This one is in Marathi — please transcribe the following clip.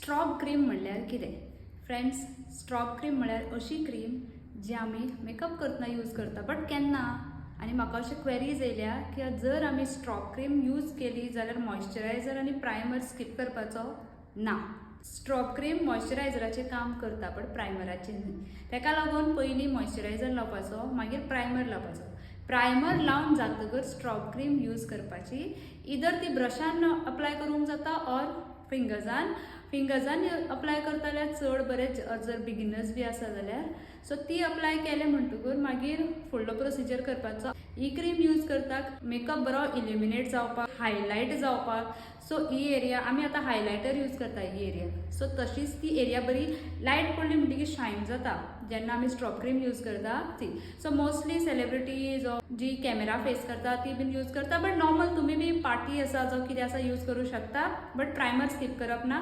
स्ट्रॉब क्रीम म्हणल्यार कितें? फ्रेंड्स, स्ट्रॉब क्रीम म्हणल्यार अशी क्रीम जी आमी मेकअप करतना यूज करता, बट केन्ना? आनी म्हाका अशें क्वेरीज येयल्या की जर आमी स्ट्रॉब क्रीम यूज केली जाल्यार मॉइश्चरायझर आनी प्रायमर स्कीप करपाचो ना. स्ट्रॉब क्रीम मॉइश्चरायझराचें काम करता, बट प्रायमराचें न्हय. ताका लागून पयलीं मॉइश्चरायझर लावपाचो, मागीर प्रायमर लावपाचो. प्रायमर लावन जातकर स्ट्रॉब क्रीम यूज करपाची. इधर ती ब्रशान अप्लाय करूंक जाता ऑर फिंगर्सान अप्लाय करता जाल्यार चड बरें, जर बिगिनर्स बी आसा जाल्यार. सो ती अप्लाय केलें म्हणटकूच मागीर फुडलो प्रोसिजर करपाचो. ही क्रीम यूज करतात मेकअप बरो इल्युमिनेट जावपाक, हायलायट जावपाक. सो ही एरिया आमी आतां हायलायटर यूज करता ही एरिया. सो तशीच ती एरिया बरी लायट पडली म्हणटकीर शायन जाता जेन्ना आमी स्ट्रॉब क्रीम यूज करता ती. सो मोस्टली सेलिब्रिटीज जी कॅमेरा फेस करता ती बीन यूज करता, बट नॉर्मल तुमी बी पार्टी आसा जो कितें आसा यूज करूं शकता, बट प्रायमर स्कीप करप ना.